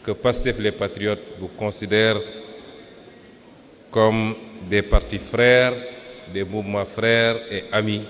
que PASTEF les Patriotes vous considèrent comme des partis frères, des mouvements frères et amis,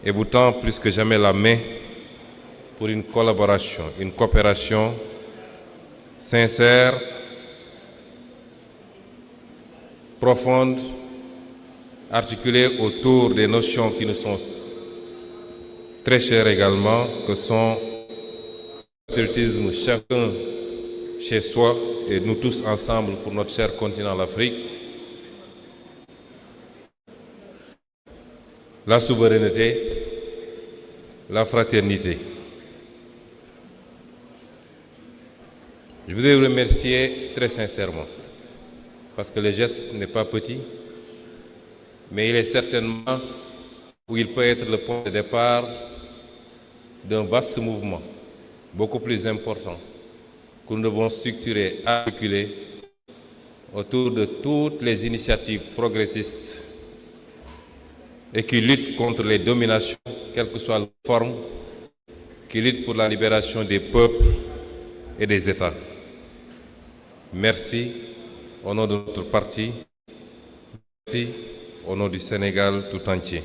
et vous tend plus que jamais la main pour une collaboration, une coopération sincère, profonde, articulée autour des notions qui nous sont très chères également, que sont le patriotisme chacun chez soi et nous tous ensemble pour notre cher continent l'Afrique, la souveraineté, la fraternité. Je voudrais vous remercier très sincèrement, parce que le geste n'est pas petit, mais il est certainement où il peut être le point de départ d'un vaste mouvement, beaucoup plus important, que nous devons structurer, articuler autour de toutes les initiatives progressistes et qui luttent contre les dominations, quelle que soit la forme, qui luttent pour la libération des peuples et des États. Merci au nom de notre parti, merci au nom du Sénégal tout entier.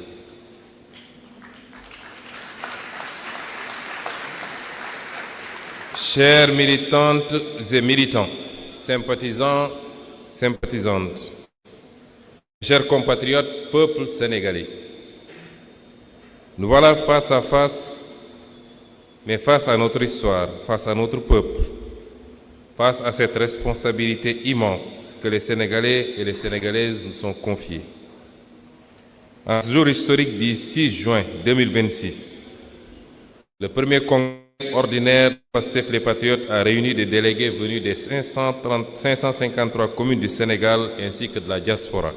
Chères militantes et militants, sympathisants, sympathisantes, chers compatriotes, peuple sénégalais, nous voilà face à face, mais face à notre histoire, face à notre peuple, face à cette responsabilité immense que les Sénégalais et les Sénégalaises nous sont confiés. En ce jour historique du 6 juin 2026, le premier congrès ordinaire PASTEF les Patriotes a réuni des délégués venus des 553 communes du Sénégal ainsi que de la diaspora.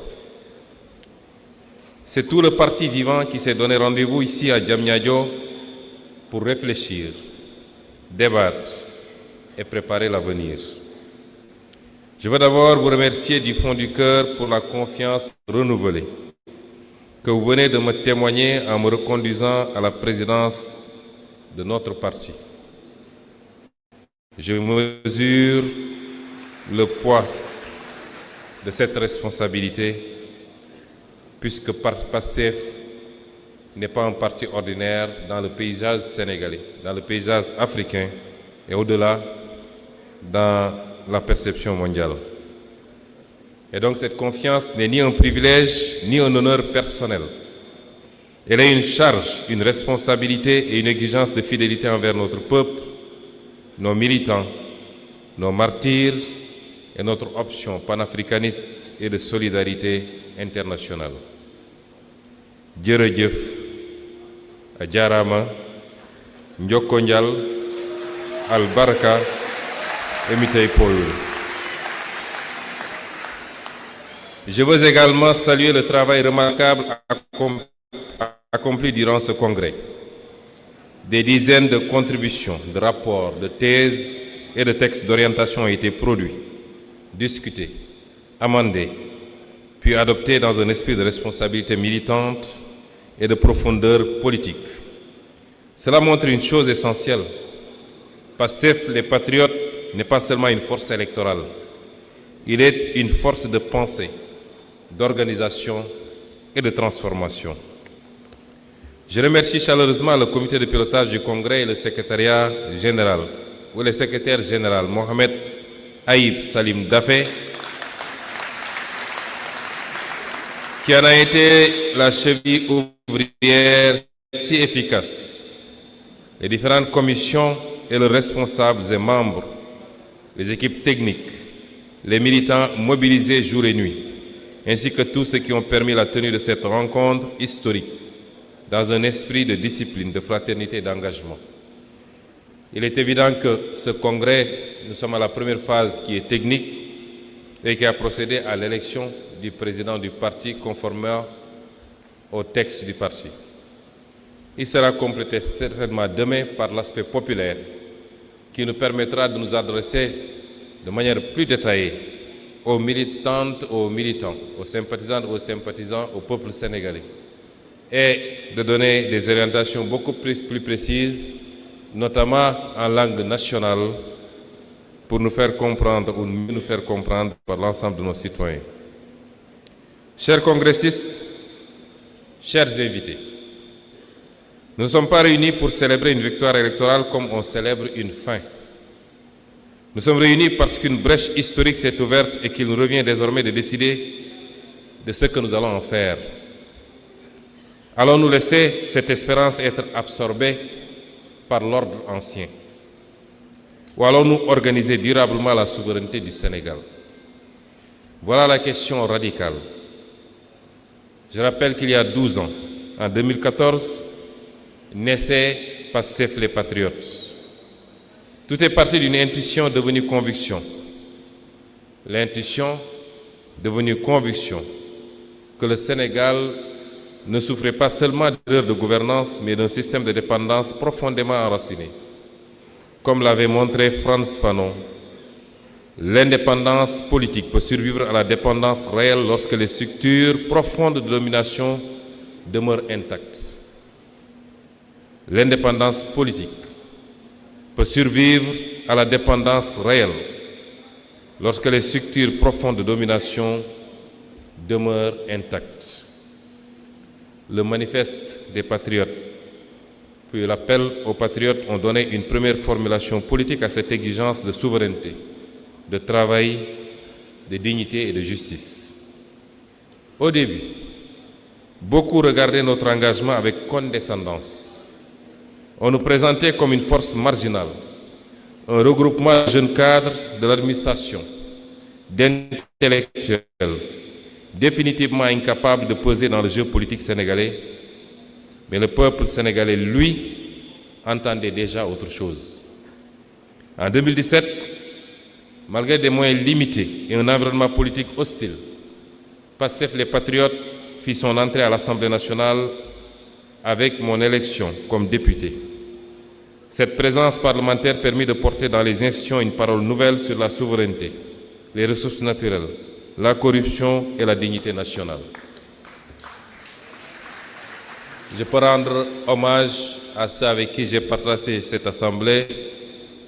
C'est tout le parti vivant qui s'est donné rendez-vous ici à Diamniadio pour réfléchir, débattre et préparer l'avenir. Je veux d'abord vous remercier du fond du cœur pour la confiance renouvelée que vous venez de me témoigner en me reconduisant à la présidence de notre parti. Je mesure le poids de cette responsabilité puisque PASTEF n'est pas un parti ordinaire dans le paysage sénégalais, dans le paysage africain et au-delà dans la perception mondiale. Et donc cette confiance n'est ni un privilège ni un honneur personnel. Elle est une charge, une responsabilité et une exigence de fidélité envers notre peuple, nos militants, nos martyrs et notre option panafricaniste et de solidarité internationale. Jërëjëf, a jaaraama, njokko njal, albarka, et mitey poyul. Je veux également saluer le travail remarquable accompli durant ce congrès. Des dizaines de contributions, de rapports, de thèses et de textes d'orientation ont été produits, discutés, amendés, puis adoptés dans un esprit de responsabilité militante et de profondeur politique. Cela montre une chose essentielle. PASTEF, les Patriotes, n'est pas seulement une force électorale. Il est une force de pensée, d'organisation et de transformation. Je remercie chaleureusement le comité de pilotage du Congrès et le secrétariat général, ou le secrétaire général Mohamed Aïb Salim Dafé, qui en a été la cheville ouvrière si efficace. Les différentes commissions et leurs responsables et membres, les équipes techniques, les militants mobilisés jour et nuit, ainsi que tous ceux qui ont permis la tenue de cette rencontre historique dans un esprit de discipline, de fraternité et d'engagement. Il est évident que ce congrès, nous sommes à la première phase qui est technique et qui a procédé à l'élection du président du parti conformément au texte du parti. Il sera complété certainement demain par l'aspect populaire qui nous permettra de nous adresser de manière plus détaillée aux militantes, aux militants, aux sympathisantes, aux sympathisants, au peuple sénégalais et de donner des orientations beaucoup plus précises, notamment en langue nationale, pour nous faire comprendre ou mieux nous faire comprendre par l'ensemble de nos citoyens. Chers congressistes, chers invités, nous ne sommes pas réunis pour célébrer une victoire électorale comme on célèbre une fin. Nous sommes réunis parce qu'une brèche historique s'est ouverte et qu'il nous revient désormais de décider de ce que nous allons en faire. Allons-nous laisser cette espérance être absorbée par l'ordre ancien? Ou allons-nous organiser durablement la souveraineté du Sénégal? Voilà la question radicale. Je rappelle qu'il y a 12 ans, en 2014, naissait Pastef les Patriotes. Tout est parti d'une intuition devenue conviction. L'intuition devenue conviction que le Sénégal ne souffrait pas seulement d'erreurs de gouvernance, mais d'un système de dépendance profondément enraciné. Comme l'avait montré Frantz Fanon, l'indépendance politique peut survivre à la dépendance réelle lorsque les structures profondes de domination demeurent intactes. L'indépendance politique peut survivre à la dépendance réelle lorsque les structures profondes de domination demeurent intactes. Le manifeste des patriotes, puis l'appel aux patriotes ont donné une première formulation politique à cette exigence de souveraineté, de travail, de dignité et de justice. Au début, beaucoup regardaient notre engagement avec condescendance. On nous présentait comme une force marginale, un regroupement de jeunes cadres de l'administration, d'intellectuels, définitivement incapables de peser dans le jeu politique sénégalais. Mais le peuple sénégalais, lui, entendait déjà autre chose. En 2017, malgré des moyens limités et un environnement politique hostile, Pastef les Patriotes fit son entrée à l'Assemblée nationale avec mon élection comme député. Cette présence parlementaire permit de porter dans les institutions une parole nouvelle sur la souveraineté, les ressources naturelles, la corruption et la dignité nationale. Je peux rendre hommage à ceux avec qui j'ai partagé cette assemblée,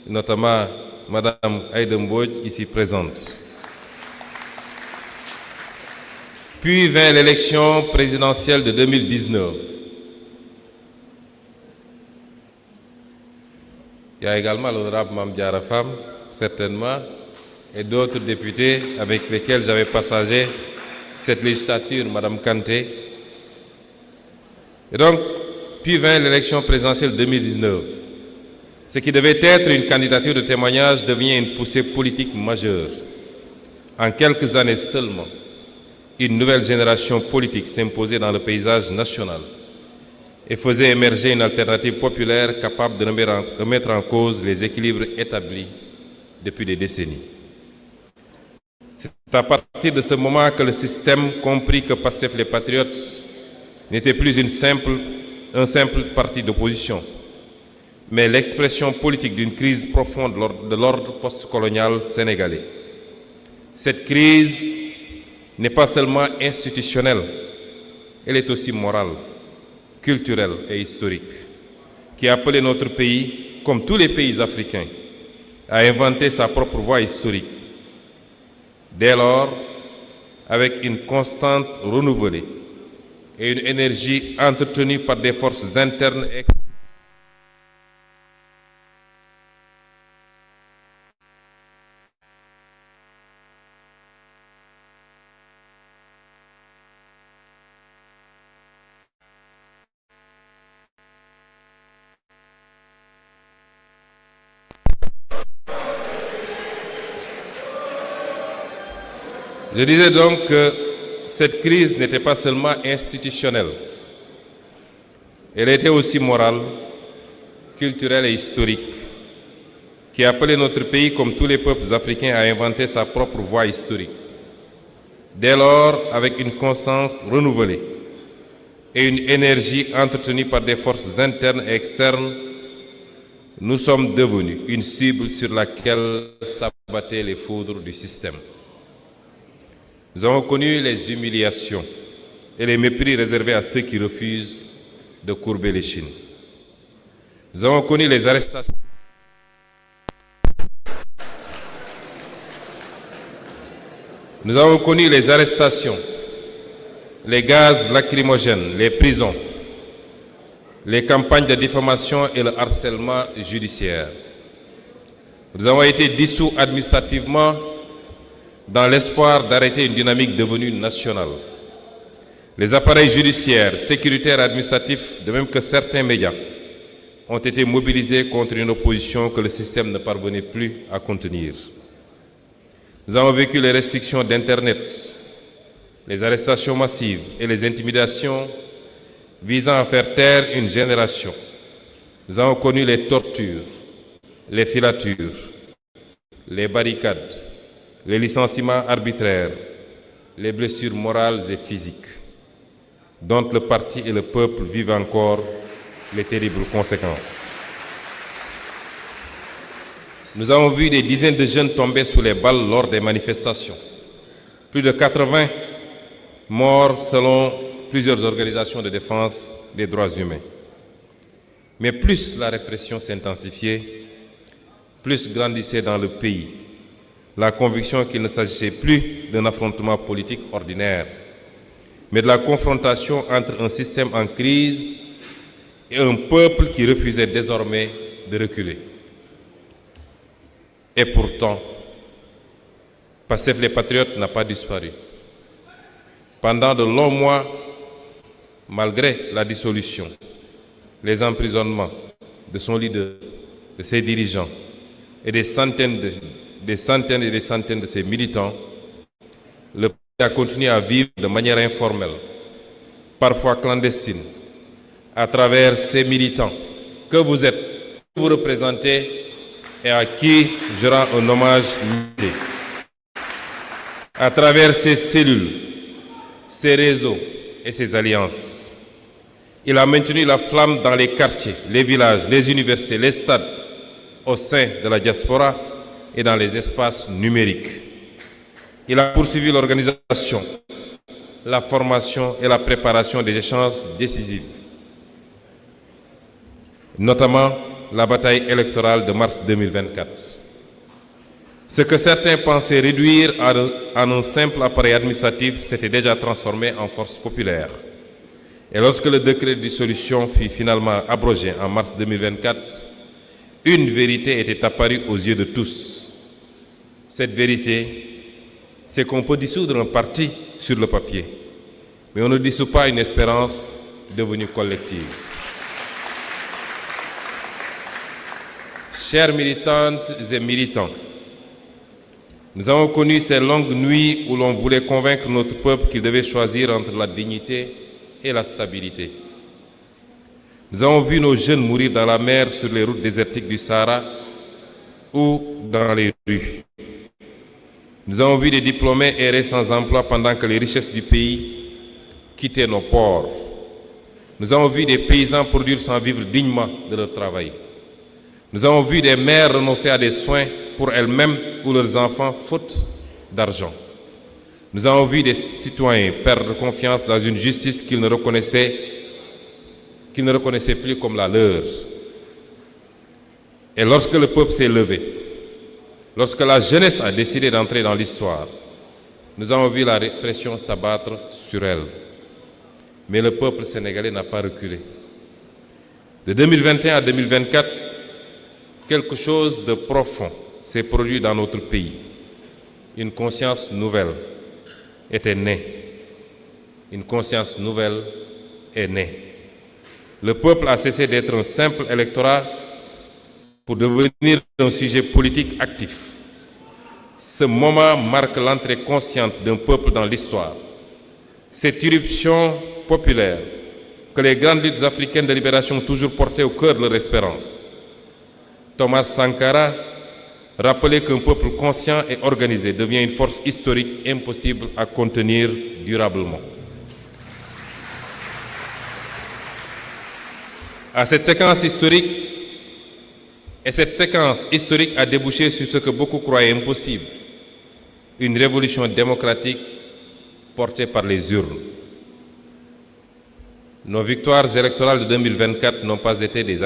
notamment Madame Aïda Mbodj, ici présente. Puis vint l'élection présidentielle de 2019. Il y a également l'honorable Mame Diarra Fam, certainement, et d'autres députés avec lesquels j'avais partagé cette législature, Madame Kanté. Et donc, puis vint l'élection présidentielle 2019. Ce qui devait être une candidature de témoignage devient une poussée politique majeure. En quelques années seulement, une nouvelle génération politique s'imposait dans le paysage national et faisait émerger une alternative populaire capable de remettre en cause les équilibres établis depuis des décennies. C'est à partir de ce moment que le système comprit que Pastef les Patriotes n'était plus un simple parti d'opposition, mais l'expression politique d'une crise profonde de l'ordre postcolonial sénégalais. Cette crise n'est pas seulement institutionnelle, elle est aussi morale, culturelle et historique, qui a appelé notre pays, comme tous les pays africains, à inventer sa propre voie historique. Dès lors, avec une constante renouvelée et une énergie entretenue par des forces internes et externes, je disais donc que cette crise n'était pas seulement institutionnelle, elle était aussi morale, culturelle et historique, qui appelait notre pays, comme tous les peuples africains, à inventer sa propre voie historique. Dès lors, avec une constance renouvelée et une énergie entretenue par des forces internes et externes, nous sommes devenus une cible sur laquelle s'abattaient les foudres du système. Nous avons connu les humiliations et les mépris réservés à ceux qui refusent de courber l'échine. Nous avons connu les arrestations Nous avons connu les arrestations, les gaz lacrymogènes, les prisons, les campagnes de diffamation et le harcèlement judiciaire. Nous avons été dissous administrativement dans l'espoir d'arrêter une dynamique devenue nationale. Les appareils judiciaires, sécuritaires et administratifs, de même que certains médias, ont été mobilisés contre une opposition que le système ne parvenait plus à contenir. Nous avons vécu les restrictions d'Internet, les arrestations massives et les intimidations visant à faire taire une génération. Nous avons connu les tortures, les filatures, les barricades, les licenciements arbitraires, les blessures morales et physiques, dont le parti et le peuple vivent encore les terribles conséquences. Nous avons vu des dizaines de jeunes tomber sous les balles lors des manifestations. Plus de 80 morts selon plusieurs organisations de défense des droits humains. Mais plus la répression s'intensifiait, plus grandissait dans le pays la conviction qu'il ne s'agissait plus d'un affrontement politique ordinaire, mais de la confrontation entre un système en crise et un peuple qui refusait désormais de reculer. Et pourtant, Pastef les Patriotes n'a pas disparu. Pendant de longs mois, malgré la dissolution, les emprisonnements de son leader, de ses dirigeants et des centaines et des centaines de ses militants, le pays a continué à vivre de manière informelle, parfois clandestine, à travers ces militants que vous êtes, que vous représentez et à qui je rends un hommage limité. À travers ces cellules, ces réseaux et ces alliances, il a maintenu la flamme dans les quartiers, les villages, les universités, les stades, au sein de la diaspora et dans les espaces numériques. Il a poursuivi l'organisation, la formation et la préparation des échanges décisifs, notamment la bataille électorale de mars 2024. Ce que certains pensaient réduire en un simple appareil administratif s'était déjà transformé en force populaire. Et lorsque le décret de dissolution fut finalement abrogé en mars 2024, une vérité était apparue aux yeux de tous. Cette vérité, c'est qu'on peut dissoudre un parti sur le papier, mais on ne dissout pas une espérance devenue collective. Chères militantes et militants, nous avons connu ces longues nuits où l'on voulait convaincre notre peuple qu'il devait choisir entre la dignité et la stabilité. Nous avons vu nos jeunes mourir dans la mer, sur les routes désertiques du Sahara ou dans les rues. Nous avons vu des diplômés errer sans emploi pendant que les richesses du pays quittaient nos ports. Nous avons vu des paysans produire sans vivre dignement de leur travail. Nous avons vu des mères renoncer à des soins pour elles-mêmes ou leurs enfants faute d'argent. Nous avons vu des citoyens perdre confiance dans une justice qu'ils ne reconnaissaient plus comme la leur. Et lorsque le peuple s'est levé, lorsque la jeunesse a décidé d'entrer dans l'histoire, nous avons vu la répression s'abattre sur elle. Mais le peuple sénégalais n'a pas reculé. De 2021 à 2024, quelque chose de profond s'est produit dans notre pays. Une conscience nouvelle était née. Une conscience nouvelle est née. Le peuple a cessé d'être un simple électorat pour devenir un sujet politique actif. Ce moment marque l'entrée consciente d'un peuple dans l'histoire. Cette irruption populaire que les grandes luttes africaines de libération ont toujours portée au cœur de leur espérance. Thomas Sankara rappelait qu'un peuple conscient et organisé devient une force historique impossible à contenir durablement. Cette séquence historique a débouché sur ce que beaucoup croyaient impossible, une révolution démocratique portée par les urnes. Nos victoires électorales de 2024 n'ont pas été des